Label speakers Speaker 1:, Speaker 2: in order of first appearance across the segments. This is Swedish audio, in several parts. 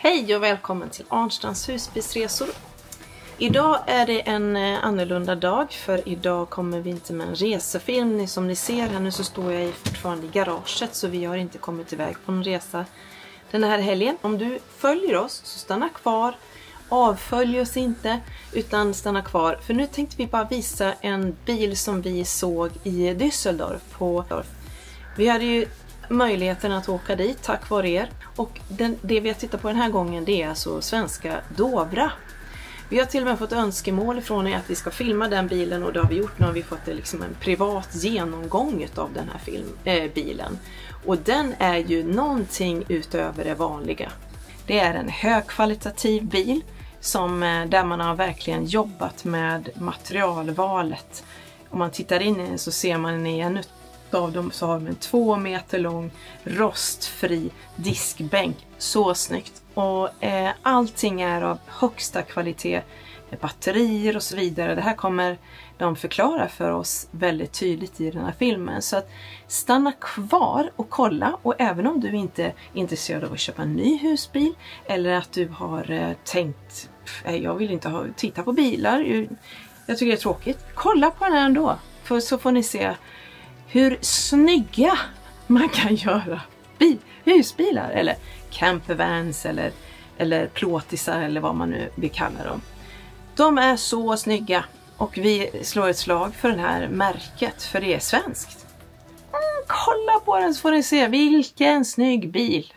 Speaker 1: Hej och välkommen till Arnstrands husbilsresor. Idag är det en annorlunda dag, för idag kommer vi inte med en resefilm. Som ni ser här nu så står jag fortfarande i garaget, så vi har inte kommit iväg på en resa den här helgen. Om du följer oss så stanna kvar, avfölj oss inte utan stanna kvar. För nu tänkte vi bara visa en bil som vi såg i Düsseldorf. Vi hade ju möjligheten att åka dit tack vare er. Och det vi har tittat på den här gången, det är alltså svenska Dobra. Vi har till och med fått önskemål från er att vi ska filma den bilen, och det har vi gjort. Nu har vi fått liksom en privat genomgång av den här bilen. Och den är ju någonting utöver det vanliga. Det är en högkvalitativ bil där man har verkligen jobbat med materialvalet. Om man tittar in i den så ser man i en av dem så har de en 2 meter lång rostfri diskbänk. Så snyggt. Och allting är av högsta kvalitet. Batterier och så vidare. Det här kommer de förklara för oss väldigt tydligt i den här filmen. Så att stanna kvar och kolla. Och även om du inte är intresserad av att köpa en ny husbil, eller att du har tänkt, jag vill inte titta på bilar, jag tycker det är tråkigt. Kolla på den här ändå. För så får ni se hur snygga man kan göra husbilar, eller campervans, eller plåtisar, eller vad man nu vill kalla dem. De är så snygga, och vi slår ett slag för det här märket, för det är svenskt. Kolla på den så får ni se vilken snygg bil.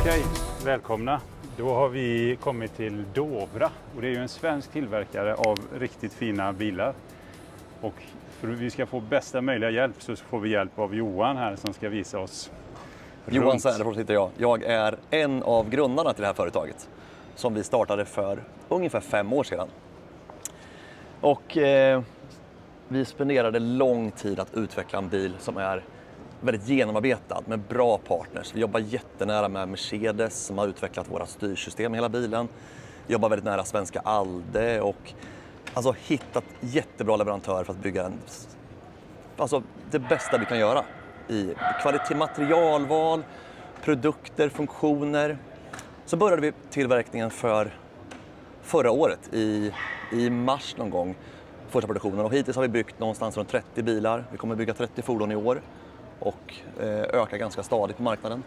Speaker 2: Okej, välkomna. Då har vi kommit till Dobra, och det är ju en svensk tillverkare av riktigt fina bilar. Och för att vi ska få bästa möjliga hjälp så får vi hjälp av Johan här som ska visa oss
Speaker 3: Johan
Speaker 2: runt.
Speaker 3: Särnefors heter jag. Jag är en av grundarna till det här företaget som vi startade för ungefär 5 år sedan. Och vi spenderade lång tid att utveckla en bil som är väldigt genomarbetad med bra partners. Vi jobbar jättenära med Mercedes som har utvecklat våra styrsystem i hela bilen. Vi jobbar väldigt nära svenska Alde och alltså hittat jättebra leverantörer för att bygga det bästa vi kan göra i kvalitet, materialval, produkter, funktioner. Så började vi tillverkningen förra året i mars någon gång, första produktionen, och hittills har vi byggt någonstans runt 30 bilar. Vi kommer bygga 30 fordon i år och öka ganska stadigt på marknaden.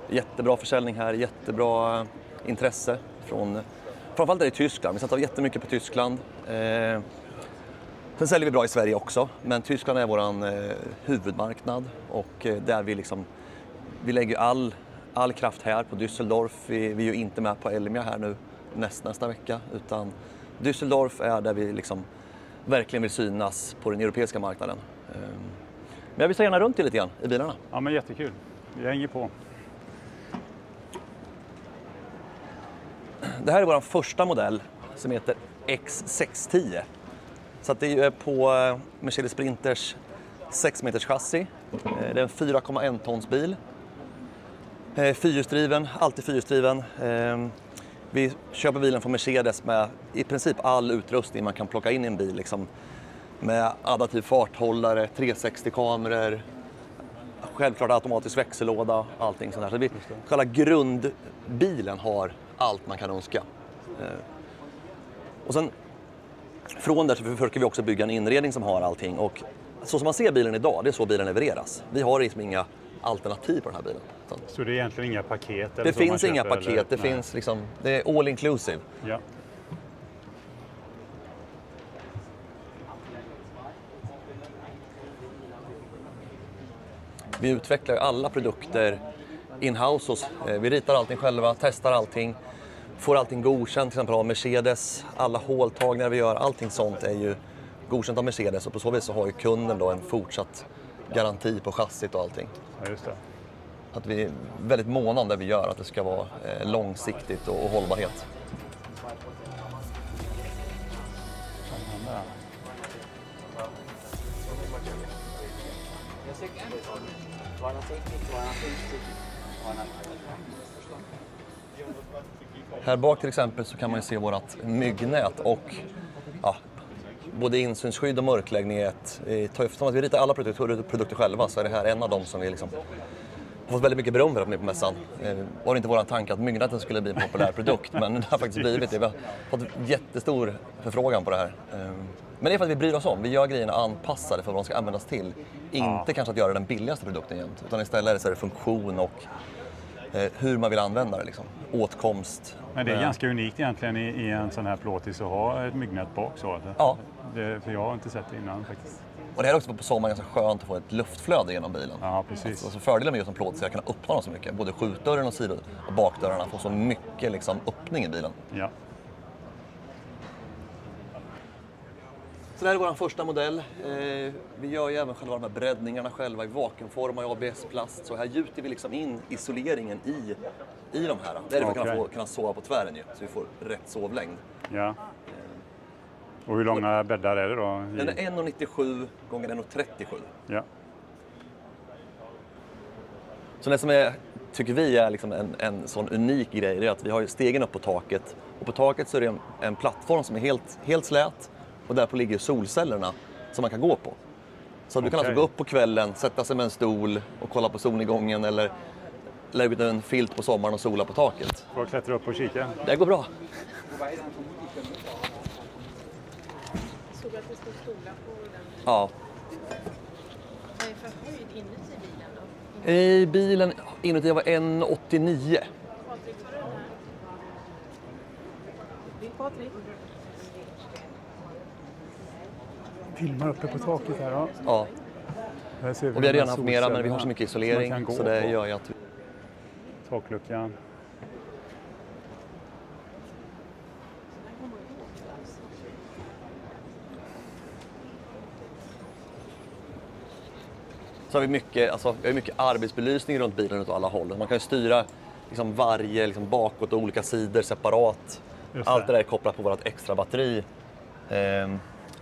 Speaker 3: Jättebra försäljning här, jättebra intresse framförallt är det i Tyskland. Vi satsar jättemycket på Tyskland. Sen säljer vi bra i Sverige också, men Tyskland är våran huvudmarknad, och där vi lägger all kraft här på Düsseldorf. Vi är ju inte med på Elmia här nu nästa vecka, utan Düsseldorf är där vi verkligen vill synas på den europeiska marknaden. Men jag vill ta gärna runt lite grann i bilarna.
Speaker 2: Ja, men jättekul. Vi hänger på.
Speaker 3: Det här är vår första modell som heter X610. Så att det är på Mercedes Sprinters 6 meters chassi. Det är en 4,1 tons bil. Fyrhjulsdriven, alltid fyrhjulsdriven. Vi köper bilen från Mercedes med i princip all utrustning man kan plocka in i en bil. Med adaptiv farthållare, 360-kameror, självklart automatisk växellåda, allting sånt där. Så själva grundbilen har allt man kan önska. Och sen från där så försöker vi också bygga en inredning som har allting. Och så som man ser bilen idag, det är så bilen levereras. Vi har inga alternativ på den här bilen.
Speaker 2: Så det är egentligen inga paket? Eller
Speaker 3: det
Speaker 2: så
Speaker 3: finns
Speaker 2: man
Speaker 3: inga
Speaker 2: köper,
Speaker 3: paket,
Speaker 2: eller?
Speaker 3: det finns det är all inclusive.
Speaker 2: Ja.
Speaker 3: Vi utvecklar alla produkter in-house. Vi ritar allting själva, testar allting, får allting godkänt, till exempel av Mercedes. Alla håltagningar vi gör, allting sånt är ju godkänt av Mercedes, och på så vis så har ju kunden då en fortsatt garanti på chassit och allting.
Speaker 2: Ja, just det.
Speaker 3: Att vi är väldigt måna om det vi gör, att det ska vara långsiktigt och hållbarhet. Här bak till exempel så kan man ju se vårt myggnät och både insynsskydd och mörkläggning är eftersom att vi ritar alla produkter själva, så är det här en av dem som vi liksom har fått väldigt mycket beröm för på mässan. Var det inte våran tanke att myggnäten skulle bli en populär produkt, men det har faktiskt blivit det. Vi har fått jättestor förfrågan på det här. Men det är för att vi bryr oss om. Vi gör grejerna anpassade för vad de ska användas till. Inte kanske att göra den billigaste produkten jämt, utan istället är det funktion och hur man vill använda det. Liksom. Åtkomst.
Speaker 2: Men det är ganska unikt egentligen i en sån här plåtis att ha ett myggnät bak så.
Speaker 3: Ja.
Speaker 2: För jag har inte sett det innan faktiskt.
Speaker 3: Och det är också på sommaren ganska skönt att få ett luftflöde genom bilen.
Speaker 2: Ja, precis.
Speaker 3: Alltså fördelen med just en plåtis är att kunna öppna dem så mycket. Både skjutdörren och sido- och bakdörrarna får så mycket liksom, öppning i bilen.
Speaker 2: Ja.
Speaker 3: Så det här är vår första modell. Vi gör ju även själva de här breddningarna själva i vakuumform och ABS-plast. Så här gjuter vi liksom in isoleringen i de här. Det är det för att kunna sova på tvären ju, så vi får rätt sovlängd.
Speaker 2: Ja. Och hur långa bäddar är det då?
Speaker 3: Den är 1,97 gånger 1,37.
Speaker 2: Ja.
Speaker 3: Så det som tycker vi är liksom en sån unik grej är att vi har stegen upp på taket. Och på taket så är det en plattform som är helt slät. Och där på ligger solcellerna som man kan gå på. Så du kan alltså gå upp på kvällen, sätta sig med en stol och kolla på solnedgången eller lägga ut en filt på sommaren och sola på taket.
Speaker 2: Får jag klättra upp och kika?
Speaker 3: Det går bra.
Speaker 1: Såg att det står stolar på den.
Speaker 3: Ja.
Speaker 1: Vad är det för höjd inuti bilen då?
Speaker 3: I bilen inuti var 1,89.
Speaker 1: Patrik, tar du den här? Vill Patrik?
Speaker 2: Filmar uppe på taket här, ja.
Speaker 3: Ja.
Speaker 2: Här
Speaker 3: Och vi har redan haft mera, men vi har så mycket isolering så det gör ju att...
Speaker 2: Takluckan.
Speaker 3: Så har vi mycket arbetsbelysning runt bilen åt alla håll. Man kan ju styra liksom varje bakåt och olika sidor separat. Allt det där är kopplat på vårt extra batteri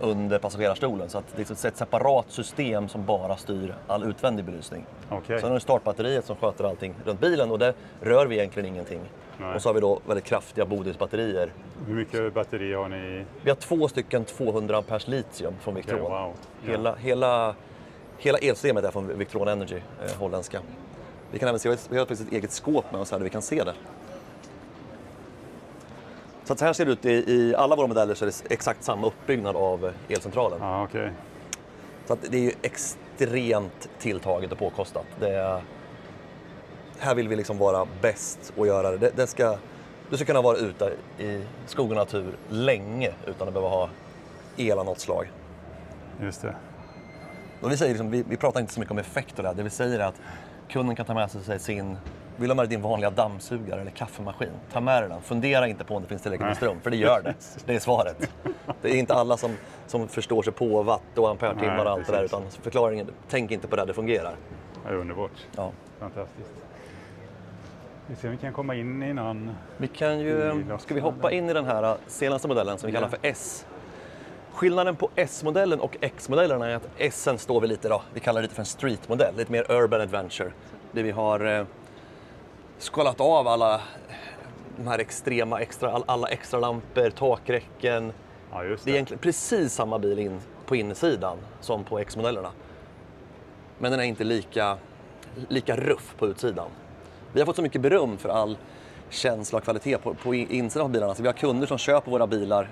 Speaker 3: under passagerarstolen. Så att det är ett separat system som bara styr all utvändig belysning.
Speaker 2: Okay.
Speaker 3: Sen har vi startbatteriet som sköter allting runt bilen och där rör vi egentligen ingenting. Nej. Och så har vi då väldigt kraftiga bodysbatterier.
Speaker 2: Hur mycket batteri har ni?
Speaker 3: Vi har 2 stycken 200 ampers litium från Victron.
Speaker 2: Okay, wow.
Speaker 3: Hela elsystemet är från Victron Energy, holländska. Vi kan även se, vi har faktiskt ett eget skåp med oss här där vi kan se det. Så att så här ser det ut i alla våra modeller, så är det exakt samma uppbyggnad av elcentralen.
Speaker 2: Ah, okay.
Speaker 3: Så att det är ju extremt tilltaget och påkostat. Här vill vi liksom vara bäst och göra det. Du ska kunna vara ute i skog och natur länge utan att behöva ha el av något slag.
Speaker 2: Just det.
Speaker 3: Och vi säger liksom, vi pratar inte så mycket om effekt och det vi säger är att kunden kan ta med sig sin, vill ha med din vanliga dammsugare eller kaffemaskin, ta med den. Fundera inte på om det finns tillräckligt med ström, för det gör det. Det är svaret. Det är inte alla som förstår sig på watt och ampertimmar och allt det där, utan förklaringen, tänk inte på det fungerar.
Speaker 2: Det är underbart.
Speaker 3: Ja.
Speaker 2: Fantastiskt. Vi ser om vi kan komma in i någon...
Speaker 3: Vi kan ju, ska vi hoppa in i den här senaste modellen som vi kallar för S. Skillnaden på S-modellen och X-modellerna är att S'en står vi lite vi kallar det lite för en street-modell, lite mer urban adventure. Där vi har skalat av alla de här alla extra lampor, takräcken.
Speaker 2: Ja, just det.
Speaker 3: Det är egentligen precis samma bil på insidan som på X-modellerna. Men den är inte lika ruff på utsidan. Vi har fått så mycket beröm för all känsla och kvalitet på insidan av bilarna. Så vi har kunder som köper våra bilar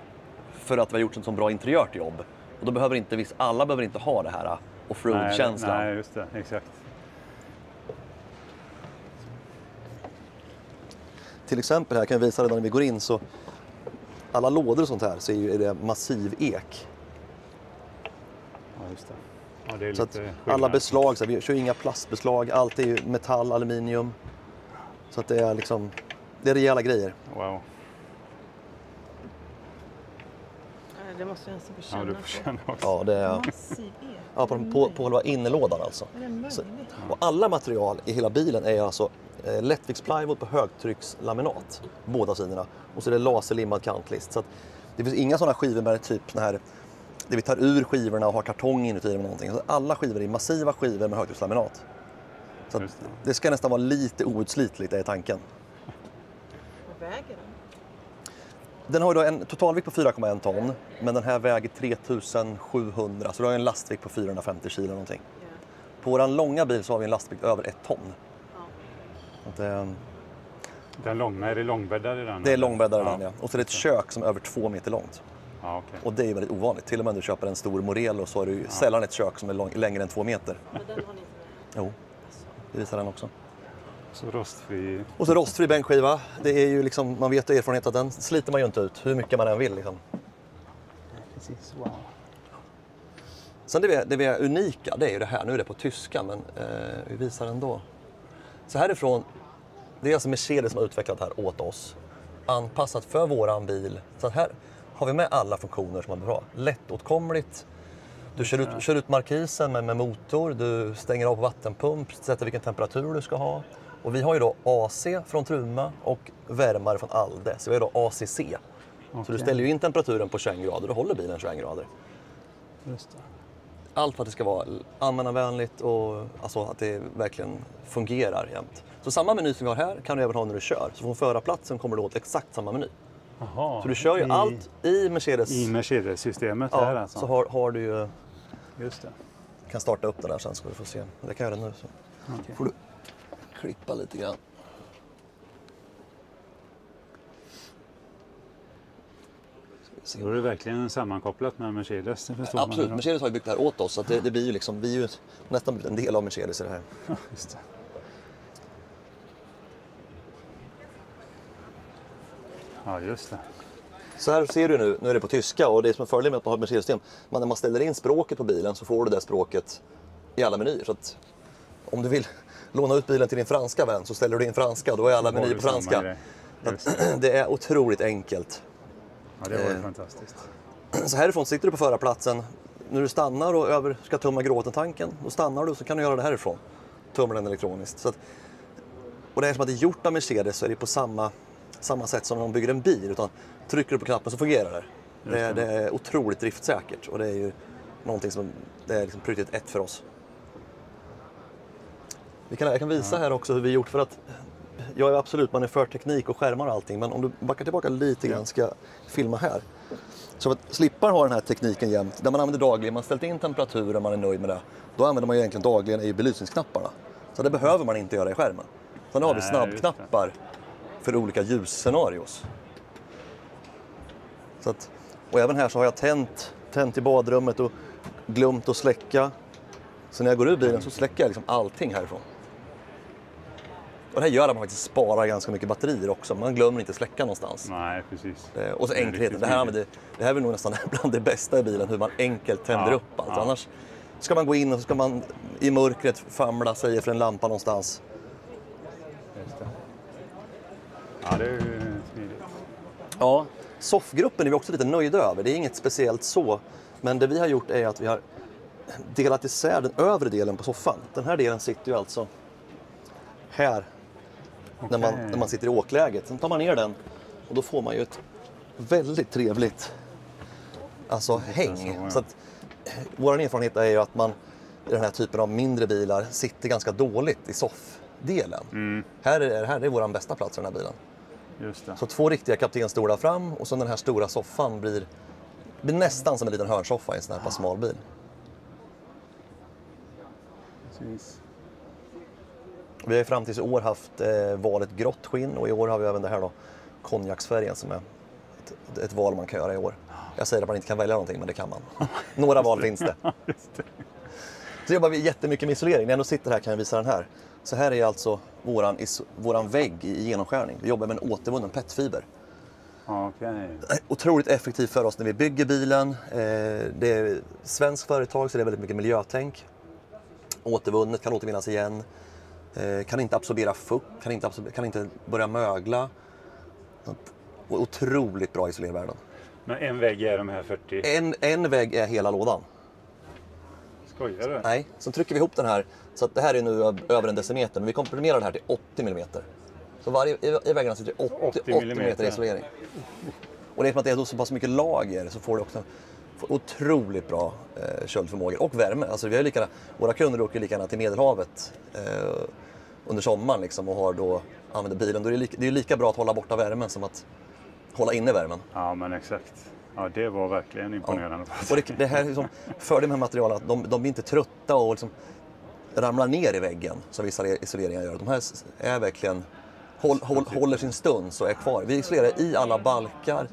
Speaker 3: för att vi har gjort ett så bra interiört jobb. Och då behöver alla behöver inte ha det här offroad-känslan.
Speaker 2: Nej, just det. Exakt.
Speaker 3: Till exempel här kan jag visa det när vi går in, så alla lådor och sånt här så är det massiv ek.
Speaker 2: Ja, just det. Ja, det är
Speaker 3: så
Speaker 2: lite
Speaker 3: att alla beslag, så vi kör inga plastbeslag, allt är ju metall, aluminium. Så att det är rejäla grejer.
Speaker 2: Wow.
Speaker 1: Det måste jag nästan få känna.
Speaker 2: Ja, du får känna också.
Speaker 3: Ja, det är,
Speaker 1: Massiv el.
Speaker 3: ja, på själva innerlådan alltså.
Speaker 1: Är det möjligt?
Speaker 3: Och alla material i hela bilen är alltså lättviktsplywood på högtryckslaminat, båda sidorna. Och så är det laserlimmad kantlist. Så att det finns inga sådana skivor med typ här, där vi tar ur skivorna och har kartong inuti dem eller någonting. Så alla skivor är massiva skivor med högtryckslaminat. Så att det ska nästan vara lite outslitligt, är tanken.
Speaker 1: Vad väger den?
Speaker 3: Den har då en totalvikt på 4,1 ton, men den här väger 3700, så du har en lastvikt på 450 kilo någonting.
Speaker 1: Ja.
Speaker 3: På vår långa bil så har vi en lastvikt över 1 ton.
Speaker 1: Ja.
Speaker 2: Den långa, är det långbäddar i den?
Speaker 3: Det är långbäddar i den,
Speaker 2: ja.
Speaker 3: ja. Och så är det ett kök som är över 2 meter långt.
Speaker 2: Ja, okej.
Speaker 3: Och det är väldigt ovanligt. Till och med om du köper en stor Morello så har du sällan ett kök som är längre än 2 meter.
Speaker 1: Men den har ni inte med?
Speaker 3: Jo, det visar den också.
Speaker 2: Så rostfri.
Speaker 3: Och så rostfri bänkskiva. Det är ju liksom, man vet av erfarenhet att den sliter man ju inte ut hur mycket man än vill. Liksom.
Speaker 2: Precis, wow.
Speaker 3: Sen det vi är unika, det är ju det här. Nu är det på tyska, men vi visar ändå. Så härifrån, det är alltså Mercedes som har utvecklat det här åt oss. Anpassat för våran bil. Så här har vi med alla funktioner som är bra. Lättåtkomligt. Du kör ut markisen med motor, du stänger av på vattenpump, sätter vilken temperatur du ska ha. Och vi har ju då AC från Truma och värmare från Alde. Så vi har då ACC. Okay. Så du ställer ju in temperaturen på 21 grader och håller bilen 21 grader.
Speaker 2: Just det.
Speaker 3: Allt för att det ska vara användarvänligt och alltså att det verkligen fungerar jämt. Så samma meny som vi har här kan du även ha när du kör. Så från förarplatsen kommer du åt exakt samma meny.
Speaker 2: Aha,
Speaker 3: så du kör ju allt i Mercedes.
Speaker 2: I Mercedes-systemet
Speaker 3: ja,
Speaker 2: här alltså.
Speaker 3: Så har du ju...
Speaker 2: Just det.
Speaker 3: Kan starta upp den där sen ska du få se. Det kan jag göra nu. Så
Speaker 2: Okay.
Speaker 3: får du klippa lite grann.
Speaker 2: Då är det verkligen sammankopplat med Mercedes. Det förstår
Speaker 3: Absolut,
Speaker 2: man.
Speaker 3: Mercedes har ju byggt det här åt oss. Så att det blir ju liksom, vi är ju nästan en del av Mercedes i det här.
Speaker 2: Ja, just det. Ja, just det.
Speaker 3: Så här ser du nu är det på tyska och det som är fördelen med att man har ett Mercedes-system. När man ställer in språket på bilen så får du det språket i alla menyer. Så att om du vill låna ut bilen till din franska vän så ställer du in franska, då är alla menyer på franska. Det är otroligt enkelt.
Speaker 2: Ja, det var ju fantastiskt.
Speaker 3: Så härifrån sitter du på förarplatsen. När du stannar och ska tumma gråtentanken, då stannar du och så kan du göra det härifrån. Tummar den elektroniskt. Så att, och det är som att det är gjort av Mercedes så är det på samma sätt som när de bygger en bil. Utan trycker du på knappen så fungerar det. Det är otroligt driftsäkert och det är ju någonting som det är liksom prioritet 1 för oss. Jag kan visa här också hur vi gjort för att jag är absolut, man är för teknik och skärmar och allting, men om du backar tillbaka lite grann ska jag filma här. Så att slippa ha den här tekniken jämt, där man använder dagligen, man ställt in temperaturen, man är nöjd med det. Då använder man ju egentligen dagligen i belysningsknapparna. Så det behöver man inte göra i skärmen. Sen har vi snabbknappar för olika ljusscenarios. Så att, och även här så har jag tänt i badrummet och glömt att släcka. Så när jag går ur bilen så släcker jag liksom allting härifrån. Och det här gör att man faktiskt sparar ganska mycket batterier också. Man glömmer inte släcka någonstans.
Speaker 2: Nej, precis.
Speaker 3: Och så enkelheten. Det här är nog nästan bland det bästa i bilen. Hur man enkelt tänder upp allt. Ja. Annars ska man gå in och så ska man i mörkret famla sig för en lampa någonstans.
Speaker 2: Just det. Ja, det är ju smidigt.
Speaker 3: Ja, soffgruppen är vi också lite nöjda över. Det är inget speciellt så. Men det vi har gjort är att vi har delat isär den övre delen på soffan. Den här delen sitter ju alltså här. Okay. När man sitter i åkläget. Sen tar man ner den och då får man ju ett väldigt trevligt häng. Så att, vår erfarenhet är ju att man i den här typen av mindre bilar sitter ganska dåligt i soffdelen.
Speaker 2: Mm.
Speaker 3: Här är vår bästa plats i den här bilen.
Speaker 2: Just det.
Speaker 3: Så 2 riktiga kaptenstolar fram och så den här stora soffan blir nästan som en liten hörnsoffa i en sån här smal bil.
Speaker 2: Precis.
Speaker 3: Vi har fram tills i år haft valet grått skinn och i år har vi även det här då, konjaksfärgen som är ett val man kan göra i år. Jag säger att man inte kan välja någonting, men det kan man. Några val finns det. Så jobbar vi jättemycket med isolering. När jag ändå sitter här kan jag visa den här. Så här är alltså våran vägg i genomskärning. Vi jobbar med en återvunnen petfiber.
Speaker 2: Okay.
Speaker 3: Otroligt effektivt för oss när vi bygger bilen. Det är svenskt företag så det är väldigt mycket miljötänk. Återvunnet, kan återvinnas igen. Kan inte absorbera fukt, kan inte börja mögla. Och otroligt bra isolervärden.
Speaker 2: Men en vägg är de här 40?
Speaker 3: En vägg är hela lådan.
Speaker 2: Skojar du?
Speaker 3: Nej, så trycker vi ihop den här. Så att det här är nu över en decimeter. Men vi komprimerar det här till 80 mm. Så i väggarna sitter 80 mm isolering. Och det är för att det är så pass mycket lager så får det också otroligt bra köldförmåga och värme. Alltså vi har våra kunder åker lika gärna till Medelhavet under sommaren liksom, och har då använder bilen. Då är det är lika bra att hålla borta värmen som att hålla inne värmen.
Speaker 2: Ja, men exakt. Ja, det var verkligen imponerande.
Speaker 3: Ja. Och det här liksom, för de här materialen, att de blir inte trötta och liksom ramlar ner i väggen som vissa isoleringar gör. De här är verkligen håller sin stund så är kvar. Vi isolerar i alla balkar,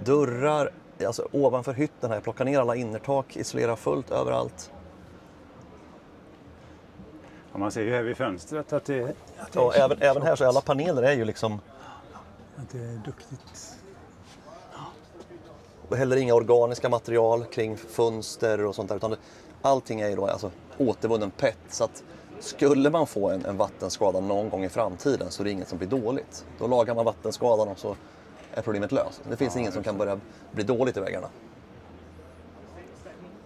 Speaker 3: dörrar, alltså ovanför hytten här. Jag plockar ner alla innertak, isolerar fullt överallt.
Speaker 2: Ja, man ser ju här vid fönstret att det
Speaker 3: ja, även här så alla paneler är ju liksom...
Speaker 2: Att det är duktigt.
Speaker 3: Och heller inga organiska material kring fönster och sånt där. Utan allting är ju då alltså återvunnen PET. Så att skulle man få en vattenskada någon gång i framtiden så är det inget som blir dåligt. Då lagar man vattenskadan och så är problemet löst. Det finns ingen som kan börja bli dåligt i väggarna.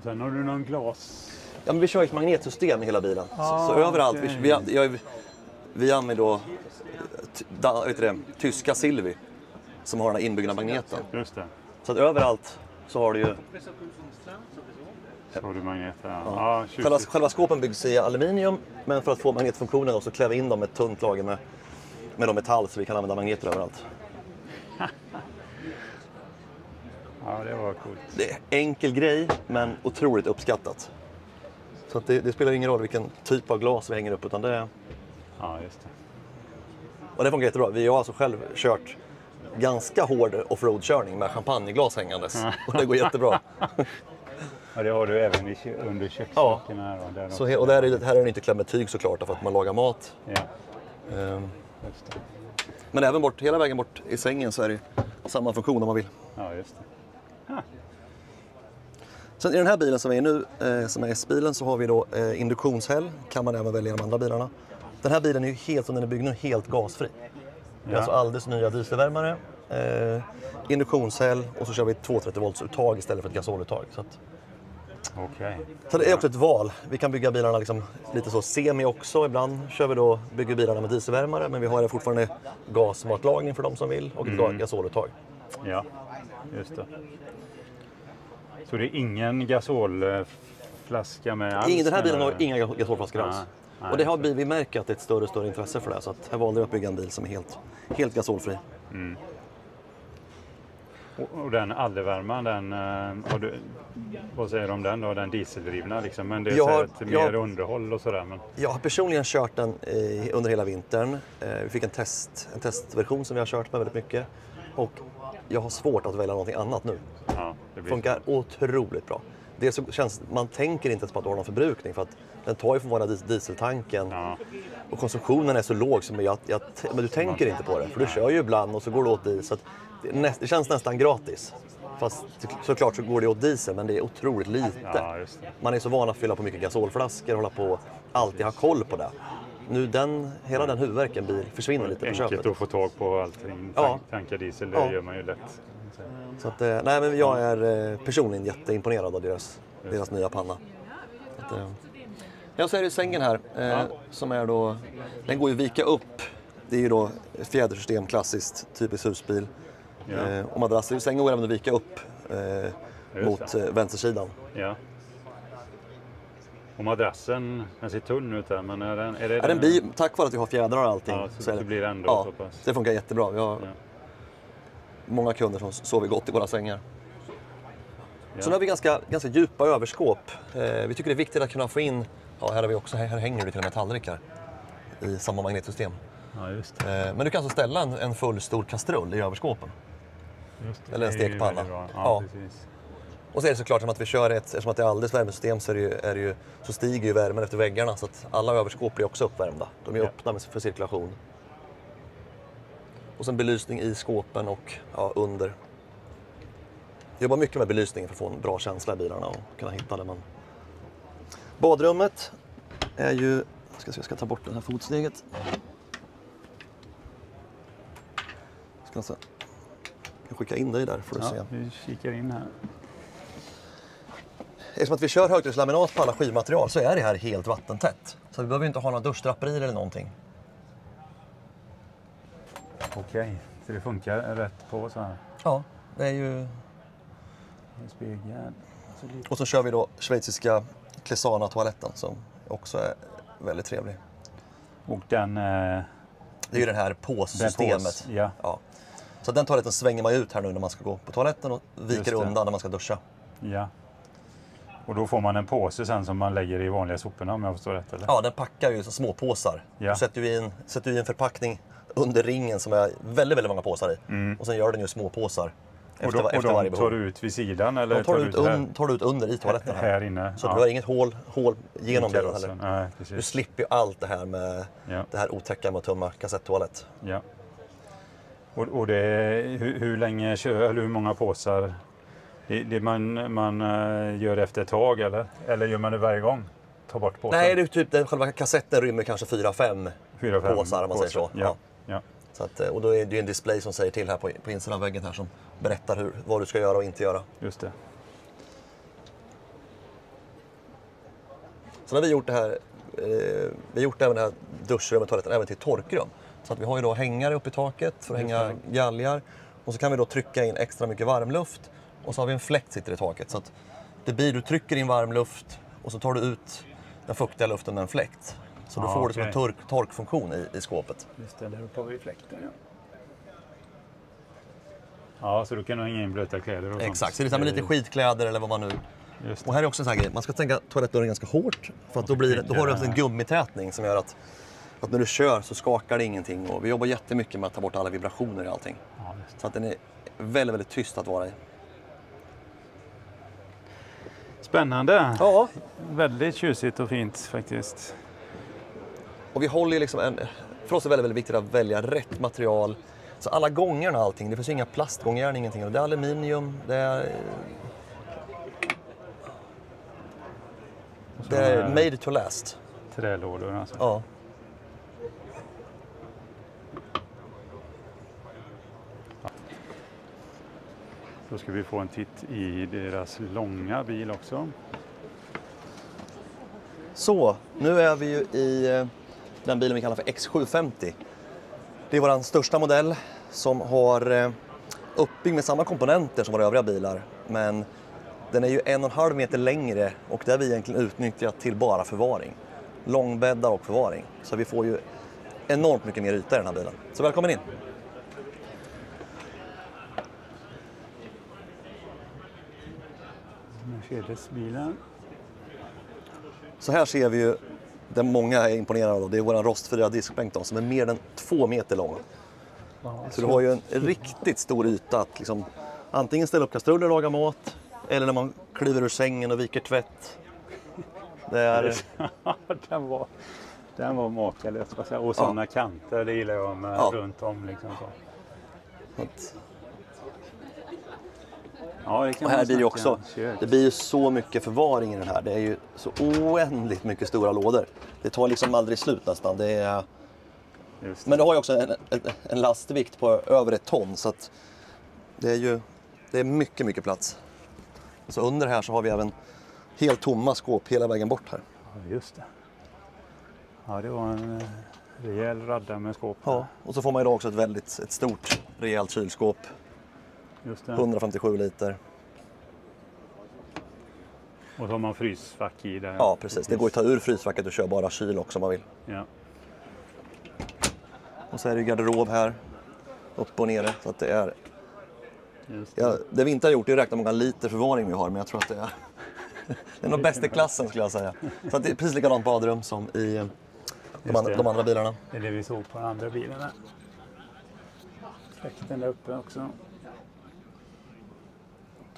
Speaker 2: Sen har du någon glas...
Speaker 3: Ja, men vi kör ett magnetsystem i hela bilen. Så överallt. Vi använder då tyska Silvi som har den här inbyggda magneten.
Speaker 2: Just det.
Speaker 3: Så att överallt så har du ju...
Speaker 2: Så har du magneter.
Speaker 3: Ja. Själva skåpen byggs i aluminium, men för att få magnetfunktionen så klär vi in dem med ett tunt lager med metall så vi kan använda magneter överallt.
Speaker 2: Ja, det var coolt.
Speaker 3: Det är enkel grej, men otroligt uppskattat. Så att det spelar ingen roll vilken typ av glas vi hänger upp, utan det är...
Speaker 2: Ja, just det.
Speaker 3: Och det funkar jättebra. Vi har alltså själv kört ganska hård offroad-körning med champagneglas hängandes. Och det går jättebra.
Speaker 2: Ja, det har du även under köksbänken här.
Speaker 3: Ja. Och här är den inte klämd med tyg såklart för att man lagar mat.
Speaker 2: Ja. Just det.
Speaker 3: Men även hela vägen bort i sängen så är det samma funktion om man vill.
Speaker 2: Ja, just det.
Speaker 3: Sen i den här bilen som är nu, som är S-bilen, så har vi då induktionshäll. Kan man även välja de andra bilarna. Den här bilen är ju helt, som den är byggd nu, helt gasfri. Det är alltså alldeles nya dieselvärmare, induktionshäll och så kör vi 230 volts uttag istället för ett gasoluttag. Så det är också ett val. Vi kan bygga bilarna liksom lite så semi också. Ibland bygger bilarna med dieselvärmare, men vi har fortfarande gasmatlagning för de som vill och ett gasoluttag.
Speaker 2: Ja, just det. Så det är ingen gasolflaska med alls?
Speaker 3: Den här bilen har inga gasolflaskor alls. Och det har vi märker att det är ett större och större intresse för det. Så att här valde vi att bygga en bil som är helt gasolfri.
Speaker 2: Mm. Och den allevärman, vad säger du om den då? Den dieseldrivna liksom, men det är mer underhåll och sådär. Men... Jag har personligen kört den under hela vintern. Vi fick en testversion som vi har kört med väldigt mycket. Och jag har svårt att välja någonting annat nu. Ja, det
Speaker 3: funkar otroligt bra. Det så man tänker inte ens på att det har någon förbrukning för att den tar ju från våra dieseltanken. Ja. Och konsumtionen är så låg som men du tänker inte på det. För du kör ju ibland och så går det åt diesel. Det känns nästan gratis. Fast såklart så går det åt diesel, men det är otroligt lite. Ja, just det. Man är så van att fylla på mycket gasolflaskor och hålla på alltid ha koll på det. Nu hela den huvudvärken försvinner lite på köpet.
Speaker 2: Enkelt att få tag på allting. Tanka diesel, det gör man ju lätt.
Speaker 3: Så att, men jag är personligen jätteimponerad av deras nya panna. Så är det sängen här som är då, den går ju vika upp. Det är ju då fjädersystem, klassiskt, typiskt husbil. Ja. Och madrasser, sängen går även att vika upp mot vänstersidan. Ja.
Speaker 2: Och madrassen, den ser tunn ut där, men
Speaker 3: tack vare att vi har fjädrar och allting.
Speaker 2: Så det blir ändå så pass.
Speaker 3: Det funkar jättebra. Vi har många kunder som sover gott i våra sängar. Ja. Så nu har vi ganska djupa överskåp. Vi tycker det är viktigt att kunna få in, här har vi också, här hänger det till och med tallrikar i samma magnetsystem.
Speaker 2: Ja, just det.
Speaker 3: Men du kan alltså ställa en full stor kastrull i överskåpen.
Speaker 2: Just det.
Speaker 3: Eller en stekpanna.
Speaker 2: Ja, precis.
Speaker 3: Och så är det såklart som att vi kör eftersom att det är alldeles värmesystem så stiger ju värmen efter väggarna så att alla överskåp blir också uppvärmda. De är öppna för cirkulation. Och sen belysning i skåpen och under. Jag jobbar mycket med belysningen för att få en bra känsla i bilarna och kunna hitta det. Badrummet är ju... Jag ska ta bort det här fotsteget. ska skicka in dig där får du se.
Speaker 2: Vi kikar in här.
Speaker 3: Eftersom att vi kör högtryckslaminat på alla skivmaterial så är det här helt vattentätt. Så vi behöver inte ha några duschdraperier eller någonting.
Speaker 2: Okej, så det funkar rätt på så här.
Speaker 3: Ja, det är ju...
Speaker 2: Spegel.
Speaker 3: Och så kör vi då schweiziska Clesana-toaletten som också är väldigt trevlig.
Speaker 2: Och den...
Speaker 3: Det är ju det här påssystemet.
Speaker 2: Ja.
Speaker 3: Ja. Så den toaletten svänger man ut här nu när man ska gå på toaletten och viker undan när man ska duscha.
Speaker 2: Ja. Och då får man en påse sen som man lägger i vanliga soporna om jag förstår rätt eller?
Speaker 3: Ja, den packar ju så små påsar.
Speaker 2: Ja.
Speaker 3: Du sätter ju i en förpackning under ringen som är väldigt, väldigt många påsar i. Och sen gör den ju små påsar.
Speaker 2: Och de tar du ut vid sidan eller
Speaker 3: de tar du ut under i toaletten.
Speaker 2: Här inne?
Speaker 3: Så du har inget hål genom det heller.
Speaker 2: Nej,
Speaker 3: du slipper ju allt det här med det här otäcka med att tömma kassettoalett.
Speaker 2: Ja. Och det, hur länge eller hur många påsar? Det man gör efter ett tag eller gör man det varje gång? Ta bort påsen?
Speaker 3: Nej, det är typ själva kassetten rymmer kanske 4-5 påsar om man säger så.
Speaker 2: Ja. Ja.
Speaker 3: Så att, och då är det ju en display som säger till här på insidan av väggen här som berättar vad du ska göra och inte göra.
Speaker 2: Just det.
Speaker 3: Sen har vi gjort det här, vi har gjort även det här duschrummet, toaletten, även till torkrum. Så att vi har ju då hängare uppe i taket för att hänga galgar. Och så kan vi då trycka in extra mycket varmluft. Och så har vi en fläkt sitter i taket. Så att du trycker in varmluft och så tar du ut den fuktiga luften med en fläkt. Så du får det som en torkfunktion i skåpet.
Speaker 2: Just det, där uppe har vi fläkten. Ja. Ja, så du kan hänga in blöta kläder och sånt.
Speaker 3: Exakt, så det är med lite skitkläder eller vad man nu... Och här är också en sån här grej, man ska tänka toalettdörren ganska hårt. För att då har du en gummitätning som gör att när du kör så skakar det ingenting. Och vi jobbar jättemycket med att ta bort alla vibrationer i allting. Ja, så att den är väldigt, väldigt tyst att vara i.
Speaker 2: Spännande!
Speaker 3: Ja.
Speaker 2: Väldigt tjusigt och fint faktiskt.
Speaker 3: Och vi håller ju liksom för oss är det väldigt, väldigt viktigt att välja rätt material. Så alla gångerna och allting, det finns ju inga plastgångjärn, ingenting. Det är aluminium, det är made to last.
Speaker 2: Trälådor alltså.
Speaker 3: Ja.
Speaker 2: Då ska vi få en titt i deras långa bil också.
Speaker 3: Så, nu är vi ju i den bilen vi kallar för X750. Det är vår största modell som har uppbyggd med samma komponenter som våra övriga bilar. Men den är ju 1,5 meter längre och det har vi egentligen utnyttjat till bara förvaring. Långbäddar och förvaring. Så vi får ju enormt mycket mer yta i den här bilen. Så välkommen in!
Speaker 2: Mercedes-bilen.
Speaker 3: Så här ser vi ju, det många är imponerade av, det är vår rostfria diskbänk då, som är mer än 2 meter lång. Så du har ju en riktigt stor yta att liksom, antingen ställa upp kastruller och laga mat, eller när man kliver ur sängen och viker tvätt. Det är...
Speaker 2: den var makalös. Och sådana kanter, det gillar jag med runt om. Liksom så. Ja, det kan
Speaker 3: och här blir det också, det blir ju så mycket förvaring i den här. Det är ju så oändligt mycket stora lådor. Det tar liksom aldrig slut nästan. Det är... Men det har ju också en lastvikt på över 1 ton. Så att det är mycket, mycket plats. Så under här så har vi även helt tomma skåp hela vägen bort här.
Speaker 2: Ja, just det. Ja, det var en rejäl radda med skåp.
Speaker 3: Ja, och så får man ju då också ett stort, rejält kylskåp.
Speaker 2: Just det.
Speaker 3: 157 liter.
Speaker 2: Och så har man frysfack i där.
Speaker 3: Ja, precis. Det går att ta ur frysfacket och köra bara kyl också om man vill.
Speaker 2: Ja.
Speaker 3: Och så är det garderob här. Upp och nere. Så att det är...
Speaker 2: Just det.
Speaker 3: Ja, det vi inte har gjort är att räkna många liter förvaring vi har. Men jag tror att det är... det är nog bästa klassen skulle jag säga. Så att det är precis likadant badrum som i de andra bilarna.
Speaker 2: Det är det vi såg på andra bilarna. Fläkten där uppe också.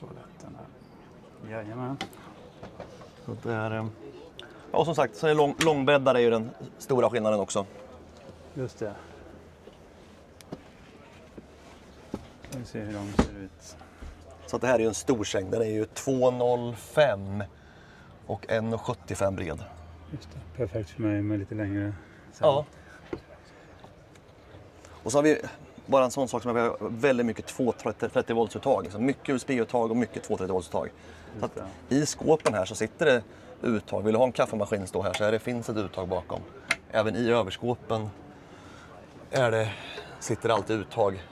Speaker 2: Toaletten här. Jajamän.
Speaker 3: Så det är, och som sagt, så är långbäddar är ju den stora skillnaden också.
Speaker 2: Just det. Vi ser hur de ser ut.
Speaker 3: Så att det här är ju en stor säng. Den är ju 2,05 och 1,75 bred.
Speaker 2: Just det. Perfekt för mig med lite längre säng.
Speaker 3: Ja. Och så har vi Bara en sån sak som att vi har väldigt mycket 230 voltsuttag. Så mycket USB-uttag och mycket 230 voltsuttag. Så att i skåpen här så sitter det uttag. Vill du ha en kaffemaskin stå här så det finns ett uttag bakom. Även i överskåpen sitter det alltid uttag.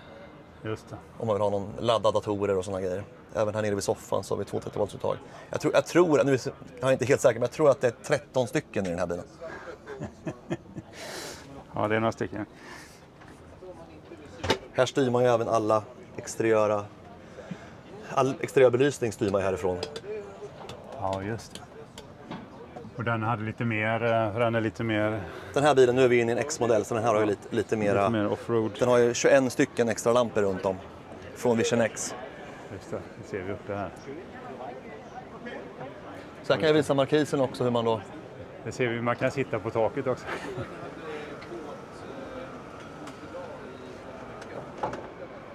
Speaker 2: Just det.
Speaker 3: Om man vill ha någon laddad datorer och såna grejer. Även här nere vid soffan så har vi 230 voltsuttag. Jag tror, nu är jag inte helt säker, men jag tror att det är 13 stycken i den här bilen.
Speaker 2: Ja, det är några stycken.
Speaker 3: Här styr man ju även all exteriör belysning styr man härifrån.
Speaker 2: Ja, just det. Och den hade lite mer, den är lite mer...
Speaker 3: Den här bilen, nu är vi inne i en X-modell, så den här har ju lite mer
Speaker 2: offroad.
Speaker 3: Den har ju 21 stycken extra lampor runt om. Från Vision X.
Speaker 2: Just det, det ser vi uppe här.
Speaker 3: Så här kan jag visa markisen också hur man då...
Speaker 2: Det ser vi, man kan sitta på taket också.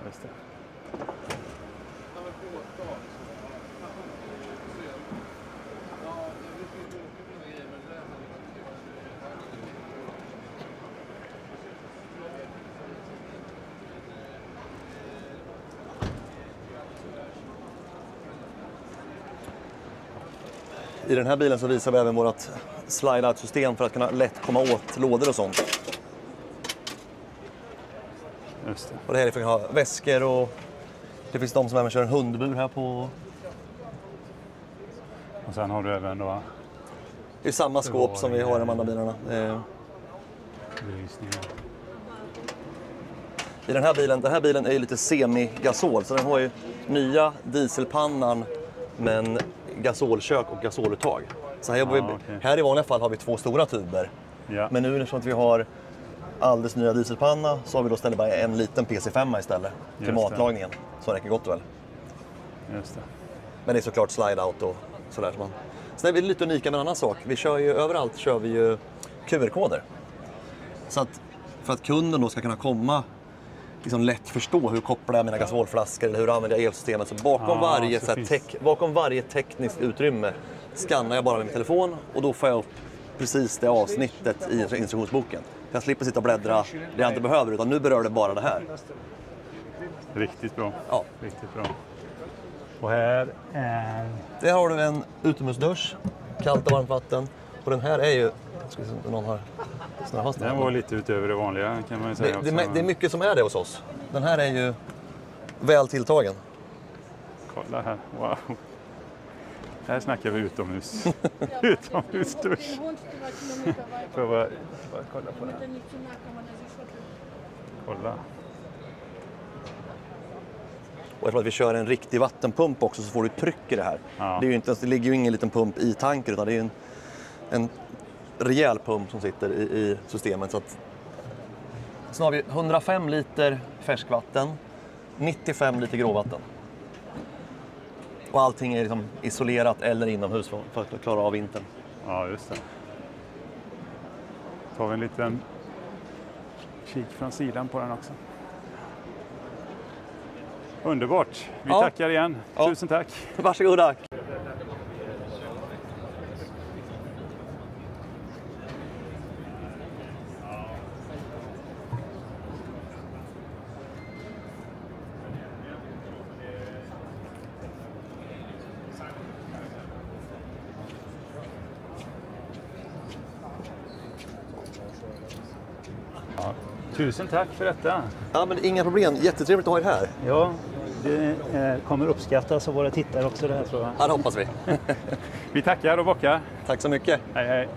Speaker 2: Just det.
Speaker 3: I den här bilen så visar vi även vårt slide-out-system för att kunna lätt komma åt lådor och sånt.
Speaker 2: Just det.
Speaker 3: Och det här är för att ha väskor och det finns de som även kör en hundbur här på.
Speaker 2: Och sen har du även då...
Speaker 3: Det är samma skåp som vi har i de andra bilarna. I den här bilen är ju lite semi-gasol, så den har ju nya dieselpannan men gasolkök och gasoluttag. Så här i vanliga fall har vi 2 stora tuber.
Speaker 2: Ja.
Speaker 3: Men nu eftersom att vi har alldeles nya dieselpanna så har vi då ställt bara en liten PC5 istället till matlagningen. Så räcker gott väl.
Speaker 2: Just det.
Speaker 3: Men det är såklart slide-out och sådär. Sen är vi lite unika med en annan sak. Vi kör ju överallt QR-koder. Så att för att kunden då ska kunna komma liksom lätt förstå hur kopplar jag mina gasolflaskor eller hur använder jag elsystemet. Så bakom varje tekniskt utrymme skannar jag bara med min telefon och då får jag upp precis det avsnittet i instruktionsboken. Jag slipper sitta och bläddra det jag inte behöver, utan nu berör det bara det här.
Speaker 2: Riktigt bra.
Speaker 3: Ja.
Speaker 2: Riktigt bra. Och här är...
Speaker 3: Där har du en utomhusdusch, kallt och varmt vatten. Och den här är ju... Ska vi se om någon har snarare fast
Speaker 2: den var lite utöver det vanliga kan man ju säga.
Speaker 3: Det är mycket som är det hos oss. Den här är ju väl tilltagen.
Speaker 2: Kolla här, wow. Här snackar vi utomhus. Utomhusdusch. Får jag bara kolla på det. Kolla.
Speaker 3: Och jag tror att vi kör en riktig vattenpump också så får du tryck i det här.
Speaker 2: Ja.
Speaker 3: Det ligger ju ingen liten pump i tanken utan det är en rejäl pump som sitter i systemet. Så har vi 105 liter färskvatten, 95 liter gråvatten. Och allting är liksom isolerat eller inomhus för att klara av vintern.
Speaker 2: Ja, just det. Tar vi en liten kik från sidan på den också. Underbart. Vi tackar igen. Tusen tack.
Speaker 3: Varsågoda.
Speaker 2: Tusen tack för detta.
Speaker 3: Ja, men inga problem. Jättetrevligt att ha er här.
Speaker 4: Ja, det kommer uppskattas av våra tittare också det här tror jag.
Speaker 3: Ja, det hoppas vi.
Speaker 2: Vi tackar och bockar.
Speaker 3: Tack så mycket.
Speaker 2: Hej hej.